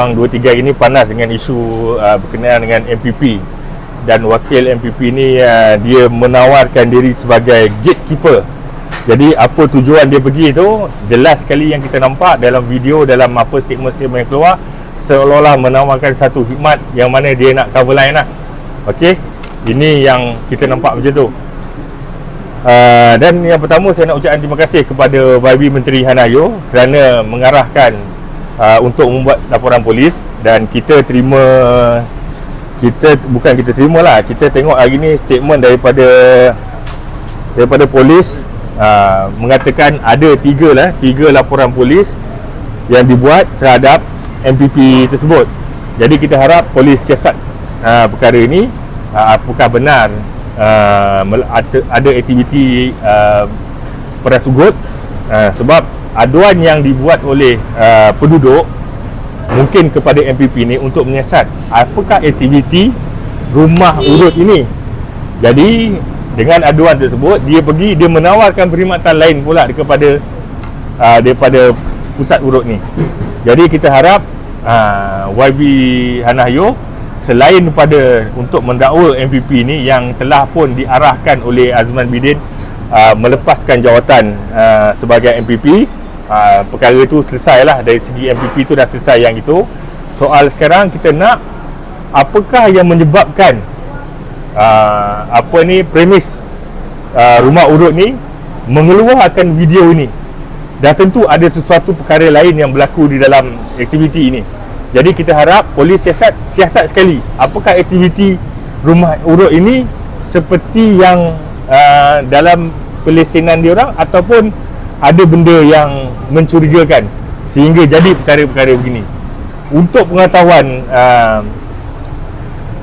Orang 2-3 ini panas dengan isu berkenaan dengan MPP. Dan wakil MPP ni dia menawarkan diri sebagai gatekeeper. Jadi apa tujuan dia pergi tu, jelas sekali yang kita nampak dalam video, dalam apa statement-statement yang keluar, seolah-olah menawarkan satu khidmat yang mana dia nak cover line lah. Okey, ini yang kita nampak macam tu. Dan yang pertama saya nak ucapkan terima kasih kepada YB Menteri Hanayo kerana mengarahkan untuk membuat laporan polis. Dan kita terima, kita terimalah, kita tengok hari ni statement daripada polis, mengatakan ada tiga laporan polis yang dibuat terhadap MPP tersebut. Jadi kita harap polis siasat perkara ini, apakah benar ada aktiviti peras ugut, sebab aduan yang dibuat oleh penduduk mungkin kepada MPP ni untuk menyiasat apakah aktiviti rumah urut ini. Jadi dengan aduan tersebut, dia menawarkan perkhidmatan lain pula daripada pusat urut ni. Jadi kita harap YB Hanayo selain daripada untuk mendakwa MPP ni yang telah pun diarahkan oleh Azman Bidin melepaskan jawatan sebagai MPP, perkara itu selesailah dari segi MPP tu dah selesai yang itu. Soal sekarang kita nak apakah yang menyebabkan premis rumah urut ni mengeluarkan video ini. Dan tentu ada sesuatu perkara lain yang berlaku di dalam aktiviti ini. Jadi kita harap polis siasat sekali apakah aktiviti rumah urut ini, seperti yang dalam pelesenan diorang ataupun ada benda yang mencurigakan sehingga jadi perkara-perkara begini. Untuk pengetahuan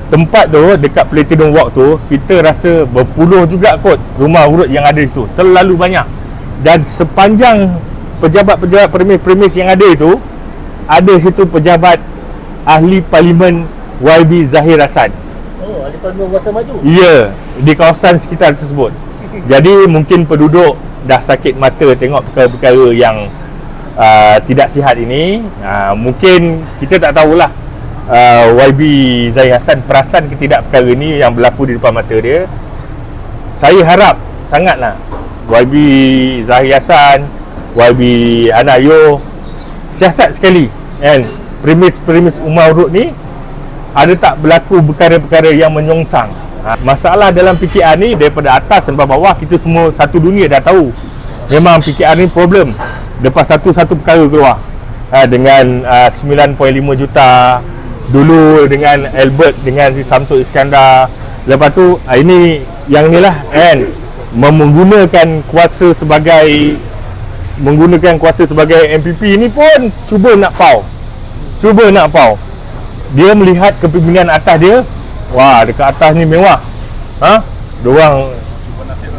tempat tu dekat Platinum Walk tu, kita rasa berpuluh juga kot rumah urut yang ada di situ, terlalu banyak. Dan sepanjang pejabat-pejabat premis yang ada itu, ada situ pejabat ahli parlimen YB Zahir Hassan. Oh, ahli parlimen Wangsa Maju? Ya, di kawasan sekitar tersebut. Jadi mungkin penduduk dah sakit mata tengok perkara-perkara yang tidak sihat ini. Mungkin kita tak tahulah YB Zahir Hassan perasan ke tidak perkara ni yang berlaku di depan mata dia. Saya harap sangatlah YB Zahir Hassan, YB Hanayo siasat sekali kan, premis rumah urut ni ada tak berlaku perkara-perkara yang menyongsang. Masalah dalam PKR ni daripada atas sampai bawah, kita semua satu dunia dah tahu memang PKR ni problem. Lepas satu perkara keluar dengan 9.5 juta dulu, dengan Albert, dengan si Samsul Iskandar. Lepas tu ini yang inilah kan, menggunakan kuasa sebagai MPP ni pun cuba nak pau. Dia melihat kepimpinan atas dia, wah dekat atas ni mewah. Diorang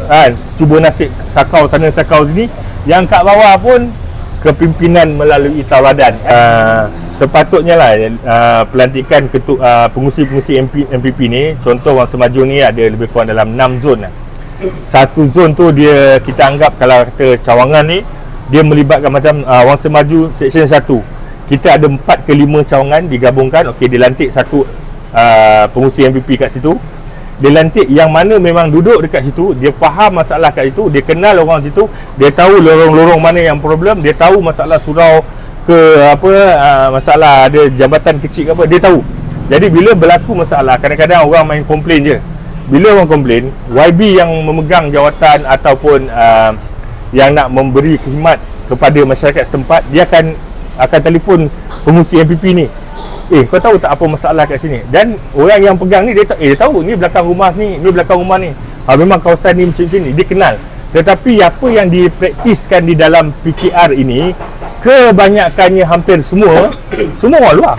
kan cuba nasib sakau sana sakau sini, yang kat bawah pun kepimpinan melalui tawadan. Sepatutnya lah pelantikan pengurusi MPP ni, contoh Wangsa Maju ni ada lebih kurang dalam 6 zon lah. Satu zon tu dia, kita anggap kalau kata cawangan ni dia melibatkan macam Wangsa Maju Seksyen 1, kita ada 4 ke 5 cawangan digabungkan. Okey, dia lantik satu pengurusi MPP kat situ. Dia lantik yang mana memang duduk dekat situ, dia faham masalah kat situ, dia kenal orang situ, dia tahu lorong-lorong mana yang problem, dia tahu masalah surau ke masalah ada jambatan kecil ke apa, dia tahu. Jadi bila berlaku masalah, kadang-kadang orang main komplain je. Bila orang komplain, YB yang memegang jawatan ataupun yang nak memberi khidmat kepada masyarakat setempat, dia akan telefon pengurusi MPP ni, kau tahu tak apa masalah kat sini? Dan orang yang pegang ni, dia tahu ni belakang rumah ni, memang kawasan ni macam ni, dia kenal. Tetapi apa yang dipraktiskan di dalam PKR ini, kebanyakannya hampir semua orang luar.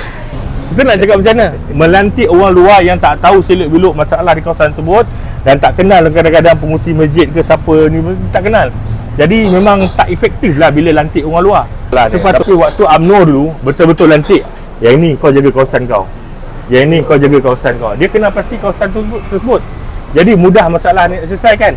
Kita nak cakap macam mana? Melantik orang luar yang tak tahu seluk-beluk masalah di kawasan tersebut, dan tak kenal kadang-kadang pengurusi masjid ke siapa ni, tak kenal. Jadi memang tak efektif lah bila lantik orang luar. Sepatutnya waktu UMNO dulu betul-betul lantik, yang ni kau jaga kawasan kau, yang ni kau jaga kawasan kau. Dia kena pasti kawasan tersebut. Jadi mudah masalah ni selesaikan.